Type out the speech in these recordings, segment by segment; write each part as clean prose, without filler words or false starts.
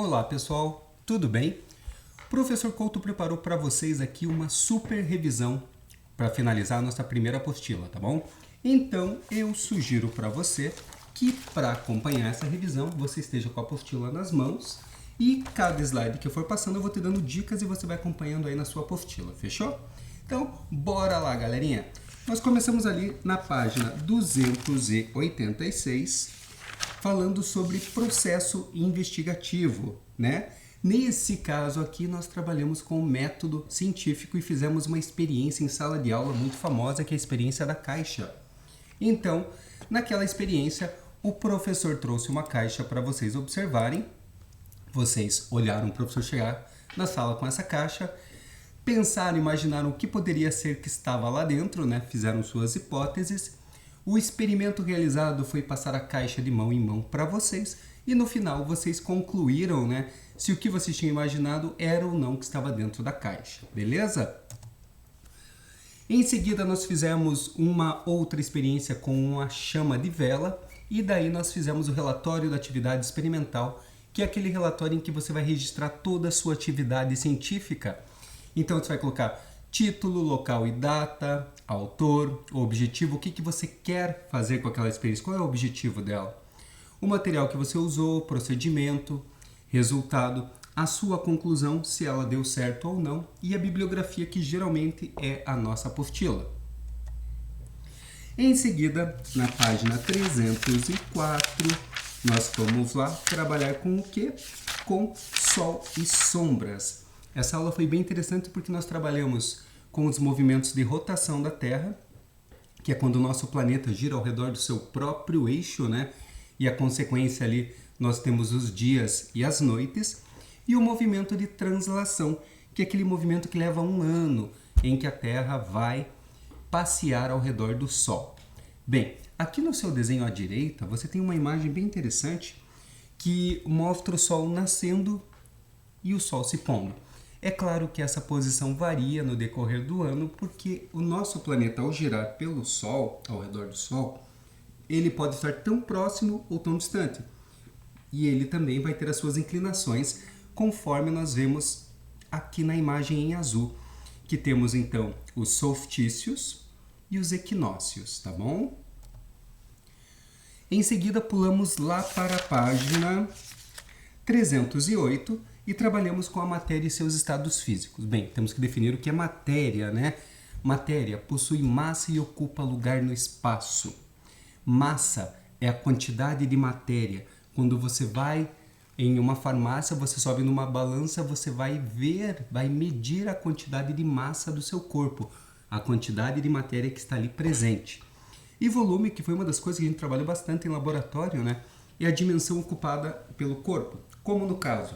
Olá pessoal, tudo bem? O professor Couto preparou para vocês aqui uma super revisão para finalizar a nossa primeira apostila, tá bom? Então eu sugiro para você que para acompanhar essa revisão você esteja com a apostila nas mãos e cada slide que eu for passando eu vou te dando dicas e você vai acompanhando aí na sua apostila, fechou? Então bora lá galerinha! Nós começamos ali na página 286 falando sobre processo investigativo, né? Nesse caso aqui, nós trabalhamos com um método científico e fizemos uma experiência em sala de aula muito famosa, que é a experiência da caixa. Então, naquela experiência, o professor trouxe uma caixa para vocês observarem. Vocês olharam o professor chegar na sala com essa caixa, pensaram, imaginaram o que poderia ser que estava lá dentro, né? Fizeram suas hipóteses. O experimento realizado foi passar a caixa de mão em mão para vocês e no final vocês concluíram, né, se o que vocês tinham imaginado era ou não que estava dentro da caixa, beleza? Em seguida nós fizemos uma outra experiência com uma chama de vela e daí nós fizemos o relatório da atividade experimental, que é aquele relatório em que você vai registrar toda a sua atividade científica. Então você vai colocar título, local e data, autor, o objetivo, o que você quer fazer com aquela experiência, qual é o objetivo dela, o material que você usou, procedimento, resultado, a sua conclusão, se ela deu certo ou não, e a bibliografia, que geralmente é a nossa apostila. Em seguida, na página 304, nós vamos lá trabalhar com o quê? Com Sol e sombras. Essa aula foi bem interessante porque nós trabalhamos com os movimentos de rotação da Terra, que é quando o nosso planeta gira ao redor do seu próprio eixo, né? E a consequência ali, nós temos os dias e as noites, e o movimento de translação, que é aquele movimento que leva um ano, em que a Terra vai passear ao redor do Sol. Bem, aqui no seu desenho à direita, você tem uma imagem bem interessante que mostra o Sol nascendo e o Sol se pondo. É claro que essa posição varia no decorrer do ano, porque o nosso planeta, ao girar pelo Sol, ao redor do Sol, ele pode estar tão próximo ou tão distante. E ele também vai ter as suas inclinações, conforme nós vemos aqui na imagem em azul, que temos então os solstícios e os equinócios, tá bom? Em seguida, pulamos lá para a página 308, e trabalhamos com a matéria e seus estados físicos. Bem, temos que definir o que é matéria, né? Matéria possui massa e ocupa lugar no espaço. Massa é a quantidade de matéria. Quando você vai em uma farmácia, você sobe numa balança, você vai medir a quantidade de massa do seu corpo, a quantidade de matéria que está ali presente. E volume, que foi uma das coisas que a gente trabalhou bastante em laboratório, né? É a dimensão ocupada pelo corpo, como no caso.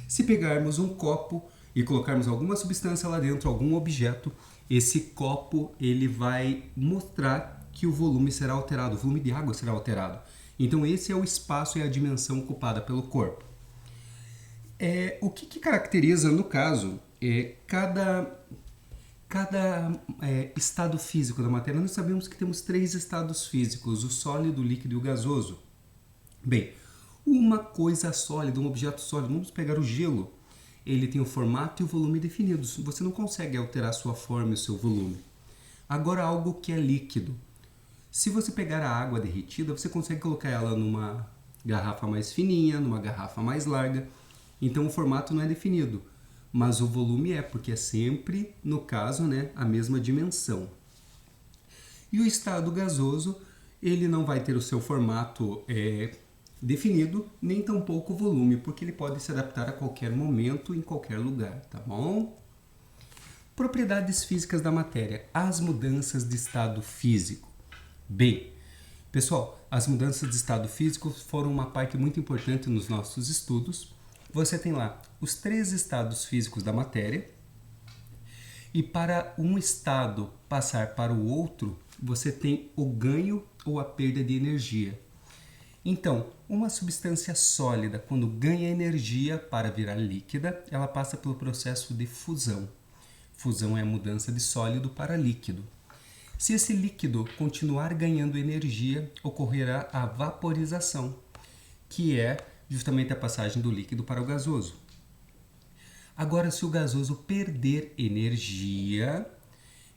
Se pegarmos um copo e colocarmos alguma substância lá dentro, algum objeto, esse copo ele vai mostrar que o volume será alterado, o volume de água será alterado. Então esse é o espaço e a dimensão ocupada pelo corpo. O que caracteriza, no caso, cada estado físico da matéria? Nós sabemos que temos 3 estados físicos, o sólido, o líquido e o gasoso. Bem, uma coisa sólida, um objeto sólido, vamos pegar o gelo, ele tem o formato e o volume definidos. Você não consegue alterar a sua forma e o seu volume. Agora, algo que é líquido. Se você pegar a água derretida, você consegue colocar ela numa garrafa mais fininha, numa garrafa mais larga. Então, o formato não é definido, mas o volume é, porque é sempre, no caso, né, a mesma dimensão. E o estado gasoso, ele não vai ter o seu formato definido, nem tampouco o volume, porque ele pode se adaptar a qualquer momento, em qualquer lugar, tá bom? Propriedades físicas da matéria, as mudanças de estado físico. Bem, pessoal, as mudanças de estado físico foram uma parte muito importante nos nossos estudos. Você tem lá os 3 estados físicos da matéria, e para um estado passar para o outro, você tem o ganho ou a perda de energia. Então, uma substância sólida, quando ganha energia para virar líquida, ela passa pelo processo de fusão. Fusão é a mudança de sólido para líquido. Se esse líquido continuar ganhando energia, ocorrerá a vaporização, que é justamente a passagem do líquido para o gasoso. Agora, se o gasoso perder energia,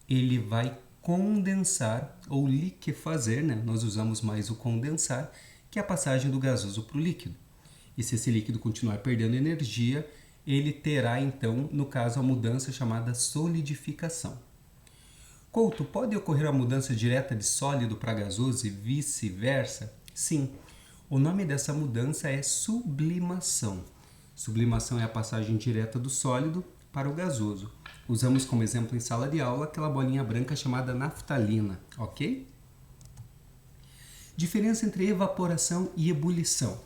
ele vai condensar ou liquefazer, né? Nós usamos mais o condensar, que é a passagem do gasoso para o líquido. E se esse líquido continuar perdendo energia, ele terá então, no caso, a mudança chamada solidificação. Couto, pode ocorrer a mudança direta de sólido para gasoso e vice-versa? Sim. O nome dessa mudança é sublimação. Sublimação é a passagem direta do sólido para o gasoso. Usamos como exemplo em sala de aula aquela bolinha branca chamada naftalina, ok? Diferença entre evaporação e ebulição.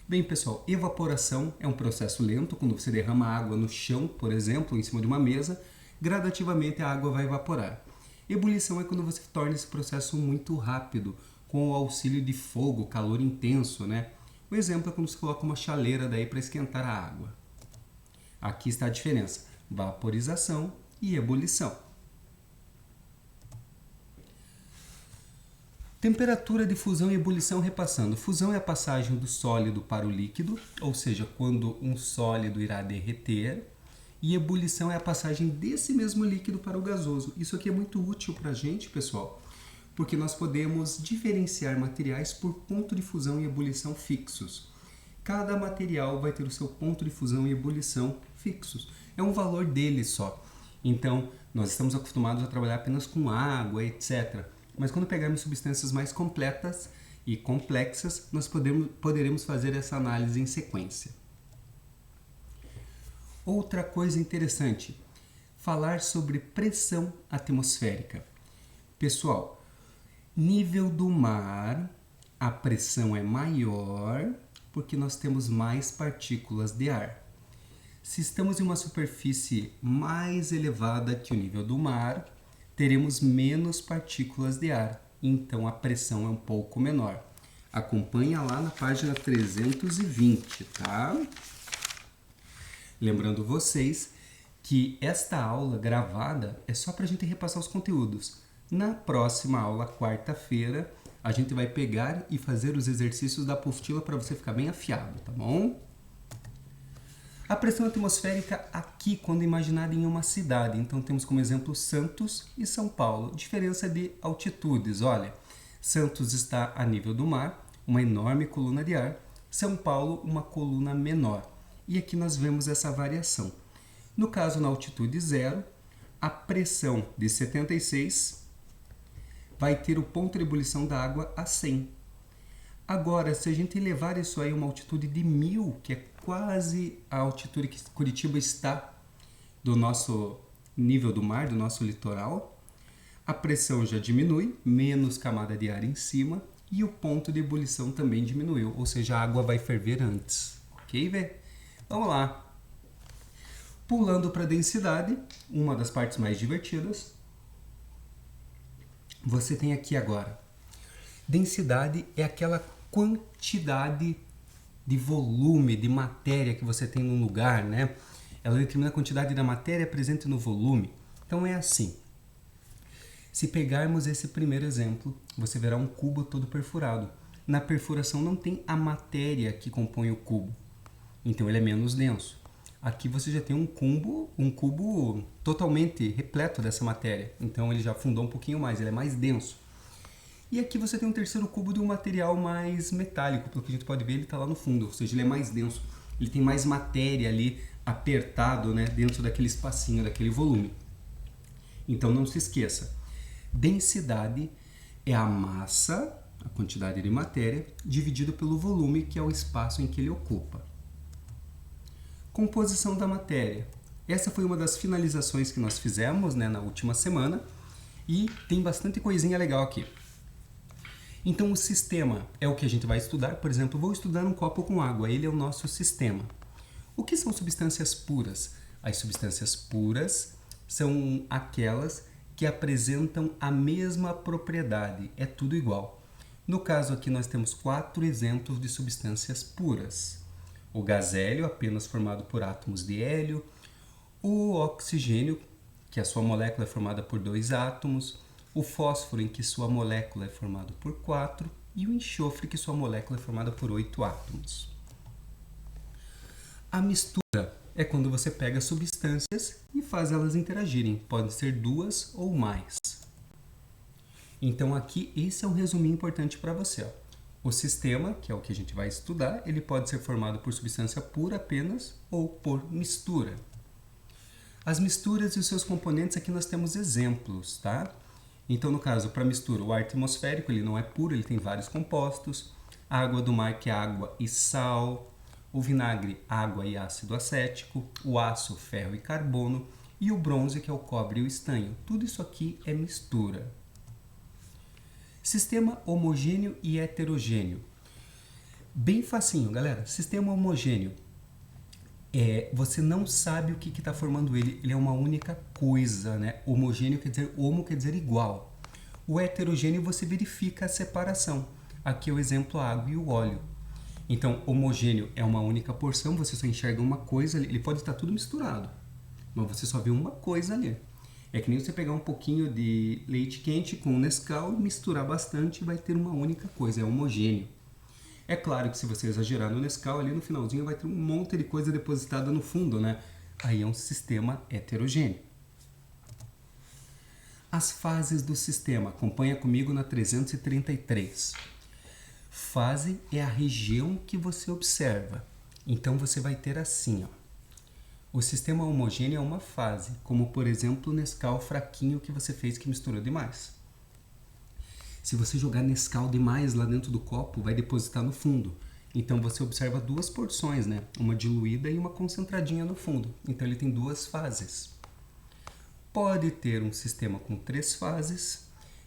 Bem, pessoal, evaporação é um processo lento, quando você derrama água no chão, por exemplo, em cima de uma mesa, gradativamente a água vai evaporar. Ebulição é quando você torna esse processo muito rápido, com o auxílio de fogo, calor intenso, né? O exemplo é quando você coloca uma chaleira daí para esquentar a água. Aqui está a diferença: vaporização e ebulição. Temperatura de fusão e ebulição repassando. Fusão é a passagem do sólido para o líquido, ou seja, quando um sólido irá derreter. E ebulição é a passagem desse mesmo líquido para o gasoso. Isso aqui é muito útil para a gente, pessoal, porque nós podemos diferenciar materiais por ponto de fusão e ebulição fixos. Cada material vai ter o seu ponto de fusão e ebulição fixos. É um valor dele só. Então, nós estamos acostumados a trabalhar apenas com água, etc. Mas quando pegarmos substâncias mais completas e complexas, nós poderemos fazer essa análise em sequência. Outra coisa interessante, falar sobre pressão atmosférica. Pessoal, nível do mar, a pressão é maior porque nós temos mais partículas de ar. Se estamos em uma superfície mais elevada que o nível do mar, teremos menos partículas de ar, então a pressão é um pouco menor. Acompanha lá na página 320, tá? Lembrando vocês que esta aula gravada é só para a gente repassar os conteúdos. Na próxima aula, quarta-feira, a gente vai pegar e fazer os exercícios da apostila para você ficar bem afiado, tá bom? A pressão atmosférica aqui, quando imaginada em uma cidade. Então, temos como exemplo Santos e São Paulo. Diferença de altitudes, olha. Santos está a nível do mar, uma enorme coluna de ar. São Paulo, uma coluna menor. E aqui nós vemos essa variação. No caso, na altitude 0, a pressão de 76 vai ter o ponto de ebulição da água a 100. Agora, se a gente elevar isso aí a uma altitude de 1000, que é quase a altitude que Curitiba está do nosso nível do mar, do nosso litoral, a pressão já diminui, menos camada de ar em cima, e o ponto de ebulição também diminuiu, ou seja, a água vai ferver antes. Ok, Vê? Vamos lá. Pulando para a densidade, uma das partes mais divertidas, você tem aqui agora. Densidade é aquela quantidade de volume, de matéria que você tem num lugar, né? Ela determina a quantidade da matéria presente no volume. Então é assim. Se pegarmos esse primeiro exemplo, você verá um cubo todo perfurado. Na perfuração não tem a matéria que compõe o cubo. Então ele é menos denso. Aqui você já tem um cubo totalmente repleto dessa matéria. Então ele já afundou um pouquinho mais, ele é mais denso. E aqui você tem um terceiro cubo de um material mais metálico, pelo que a gente pode ver, ele está lá no fundo, ou seja, ele é mais denso. Ele tem mais matéria ali apertado, né, dentro daquele espacinho, daquele volume. Então não se esqueça, densidade é a massa, a quantidade de matéria, dividido pelo volume, que é o espaço em que ele ocupa. Composição da matéria. Essa foi uma das finalizações que nós fizemos, né, na última semana, e tem bastante coisinha legal aqui. Então o sistema é o que a gente vai estudar. Por exemplo, vou estudar um copo com água, ele é o nosso sistema. O que são substâncias puras? As substâncias puras são aquelas que apresentam a mesma propriedade, é tudo igual. No caso aqui nós temos 4 exemplos de substâncias puras. O gás hélio, apenas formado por átomos de hélio, o oxigênio, que a sua molécula é formada por 2 átomos, o fósforo, em que sua molécula é formada por 4, e o enxofre, que sua molécula é formada por 8 átomos. A mistura é quando você pega substâncias e faz elas interagirem. Podem ser duas ou mais. Então aqui esse é um resuminho importante para você. Ó. O sistema, que é o que a gente vai estudar, ele pode ser formado por substância pura apenas ou por mistura. As misturas e os seus componentes, aqui nós temos exemplos, tá? Então, no caso, para mistura, o ar atmosférico, ele não é puro, ele tem vários compostos. A água do mar, que é água e sal. O vinagre, água e ácido acético. O aço, ferro e carbono. E o bronze, que é o cobre e o estanho. Tudo isso aqui é mistura. Sistema homogêneo e heterogêneo. Bem facinho, galera. Sistema homogêneo. Você não sabe o que está formando ele. Ele é uma única coisa, né? Homogêneo quer dizer, homo quer dizer igual. O heterogêneo você verifica a separação. Aqui é o exemplo, a água e o óleo. Então, homogêneo é uma única porção, você só enxerga uma coisa ali. Ele pode estar tudo misturado, mas você só vê uma coisa ali. É que nem você pegar um pouquinho de leite quente com Nescau e misturar bastante e vai ter uma única coisa, é homogêneo. É claro que se você exagerar no Nescau, ali no finalzinho vai ter um monte de coisa depositada no fundo, né? Aí é um sistema heterogêneo. As fases do sistema. Acompanha comigo na 333. Fase é a região que você observa. Então você vai ter assim, ó. O sistema homogêneo é uma fase, como por exemplo o Nescau fraquinho que você fez que misturou demais. Se você jogar Nescau demais lá dentro do copo, vai depositar no fundo. Então você observa duas porções, né? Uma diluída e uma concentradinha no fundo. Então ele tem duas fases. Pode ter um sistema com 3 fases,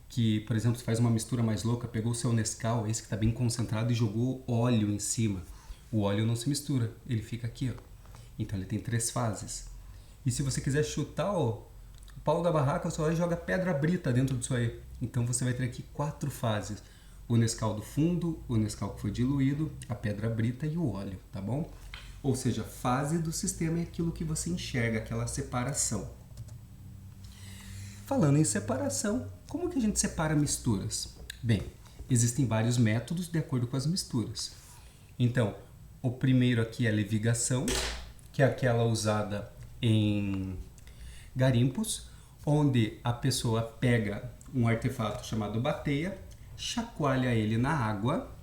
que, por exemplo, você faz uma mistura mais louca, pegou o seu Nescau, esse que está bem concentrado, e jogou óleo em cima. O óleo não se mistura, ele fica aqui, ó. Então ele tem 3 fases. E se você quiser chutar o pau da barraca, você vai jogar pedra brita dentro disso aí. Então você vai ter aqui 4 fases. O Nescau do fundo, o Nescau que foi diluído, a pedra brita e o óleo, tá bom? Ou seja, fase do sistema é aquilo que você enxerga, aquela separação. Falando em separação, como que a gente separa misturas? Bem, existem vários métodos de acordo com as misturas. Então, o primeiro aqui é a levigação, que é aquela usada em garimpos, onde a pessoa pega um artefato chamado bateia, chacoalha ele na água,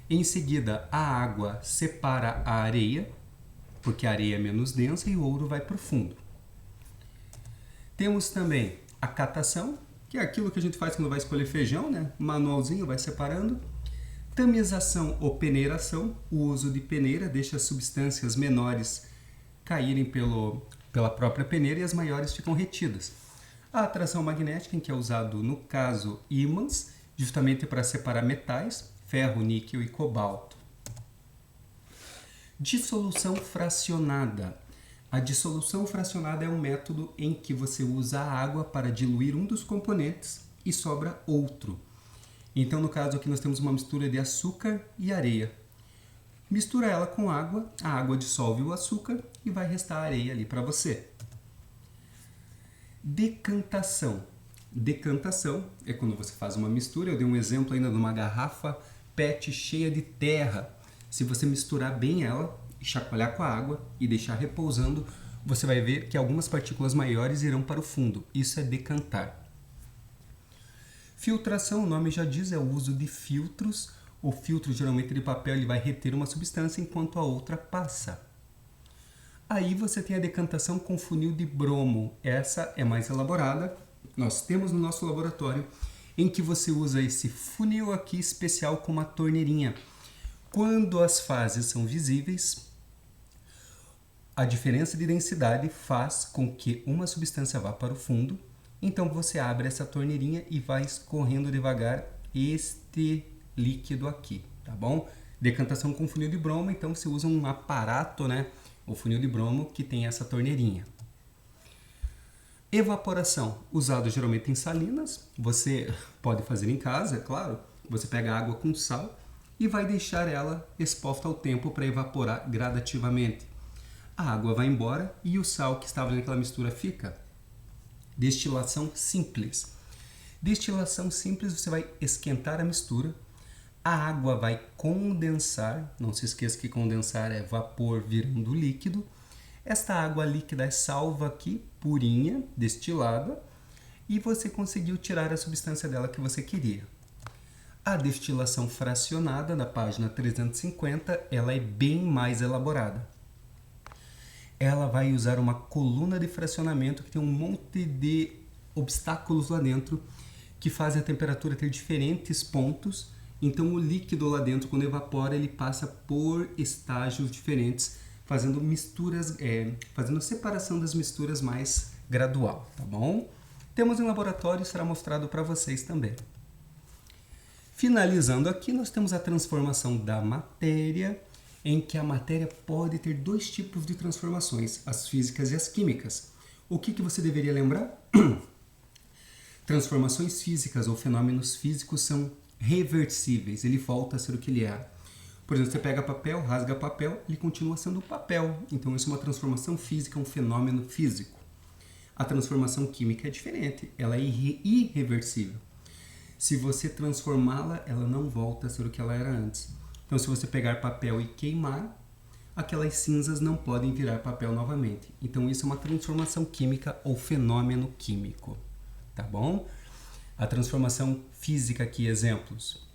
em seguida a água separa a areia, porque a areia é menos densa e o ouro vai para o fundo. Temos também a catação, que é aquilo que a gente faz quando vai escolher feijão, né? Manualzinho, vai separando. Tamização ou peneiração, o uso de peneira deixa as substâncias menores caírem pela própria peneira e as maiores ficam retidas. A atração magnética, em que é usado, no caso, ímãs, justamente para separar metais, ferro, níquel e cobalto. Dissolução fracionada. A dissolução fracionada é um método em que você usa a água para diluir um dos componentes e sobra outro. Então, no caso aqui, nós temos uma mistura de açúcar e areia. Mistura ela com água, a água dissolve o açúcar e vai restar a areia ali para você. Decantação. Decantação é quando você faz uma mistura. Eu dei um exemplo ainda de uma garrafa PET cheia de terra. Se você misturar bem ela, chacoalhar com a água e deixar repousando, você vai ver que algumas partículas maiores irão para o fundo. Isso é decantar. Filtração, o nome já diz, é o uso de filtros. O filtro, geralmente de papel, ele vai reter uma substância enquanto a outra passa. Aí você tem a decantação com funil de bromo. Essa é mais elaborada. Nós temos no nosso laboratório, em que você usa esse funil aqui especial com uma torneirinha. Quando as fases são visíveis, a diferença de densidade faz com que uma substância vá para o fundo. Então você abre essa torneirinha e vai escorrendo devagar este líquido aqui, tá bom? Decantação com funil de bromo, então você usa um aparato, né? O funil de bromo que tem essa torneirinha. Evaporação, usado geralmente em salinas. Você pode fazer em casa, é claro. Você pega a água com sal e vai deixar ela exposta ao tempo para evaporar gradativamente. A água vai embora e o sal que estava naquela mistura fica. Destilação simples. Destilação simples, você vai esquentar a mistura. A água vai condensar, não se esqueça que condensar é vapor virando líquido. Esta água líquida é salva aqui, purinha, destilada, e você conseguiu tirar a substância dela que você queria. A destilação fracionada, na página 350, ela é bem mais elaborada. Ela vai usar uma coluna de fracionamento que tem um monte de obstáculos lá dentro que fazem a temperatura ter diferentes pontos. Então o líquido lá dentro, quando evapora, ele passa por estágios diferentes, fazendo misturas, fazendo a separação das misturas mais gradual, tá bom? Temos em laboratório e será mostrado para vocês também. Finalizando aqui, nós temos a transformação da matéria, em que a matéria pode ter dois tipos de transformações, as físicas e as químicas. O que você deveria lembrar? Transformações físicas ou fenômenos físicos são reversíveis, ele volta a ser o que ele era. Por exemplo, você pega papel, rasga papel, ele continua sendo papel. Então isso é uma transformação física, um fenômeno físico. A transformação química é diferente, ela é irreversível. Se você transformá-la, ela não volta a ser o que ela era antes. Então se você pegar papel e queimar, aquelas cinzas não podem virar papel novamente. Então isso é uma transformação química ou fenômeno químico, tá bom? A transformação física aqui, exemplos.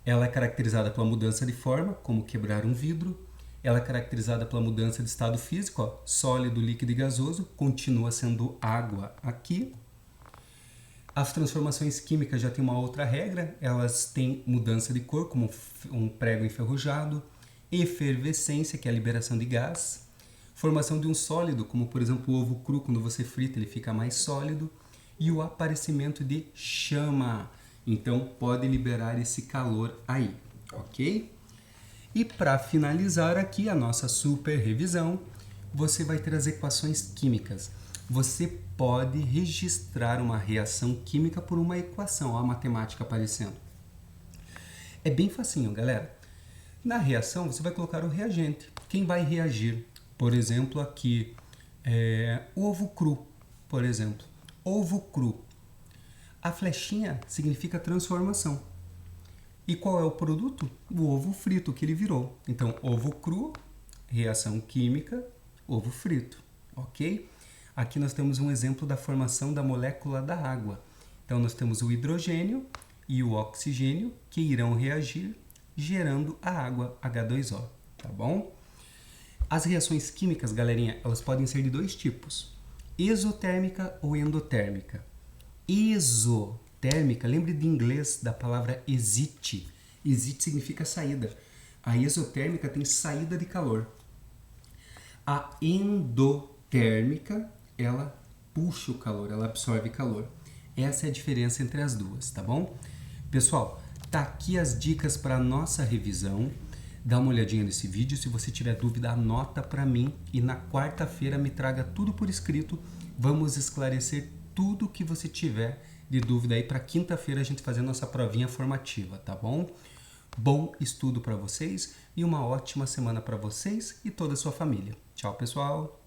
Ela é caracterizada pela mudança de forma, como quebrar um vidro. Ela é caracterizada pela mudança de estado físico, ó, sólido, líquido e gasoso, continua sendo água aqui. As transformações químicas já tem uma outra regra, elas têm mudança de cor, como um prego enferrujado, efervescência, que é a liberação de gás, formação de um sólido, como por exemplo o ovo cru, quando você frita ele fica mais sólido, e o aparecimento de chama. Então pode liberar esse calor aí, ok? E para finalizar aqui a nossa super revisão, você vai ter as equações químicas. Você pode registrar uma reação química por uma equação, ó, a matemática aparecendo. É bem facinho, galera. Na reação você vai colocar o reagente. Quem vai reagir? Por exemplo, aqui, ovo cru, por exemplo. Ovo cru. A flechinha significa transformação. E qual é o produto? O ovo frito que ele virou. Então, ovo cru, reação química, ovo frito, ok? Aqui nós temos um exemplo da formação da molécula da água. Então, nós temos o hidrogênio e o oxigênio que irão reagir, gerando a água H2O, tá bom? As reações químicas, galerinha, elas podem ser de dois tipos. Exotérmica ou endotérmica. Exotérmica, lembre de inglês da palavra exit. Exit significa saída. A exotérmica tem saída de calor. A endotérmica, ela puxa o calor, ela absorve calor. Essa é a diferença entre as duas, tá bom? Pessoal, tá aqui as dicas para a nossa revisão. Dá uma olhadinha nesse vídeo. Se você tiver dúvida, anota para mim. E na quarta-feira me traga tudo por escrito. Vamos esclarecer tudo que você tiver de dúvida aí para quinta-feira a gente fazer nossa provinha formativa, tá bom? Bom estudo para vocês e uma ótima semana para vocês e toda a sua família. Tchau, pessoal!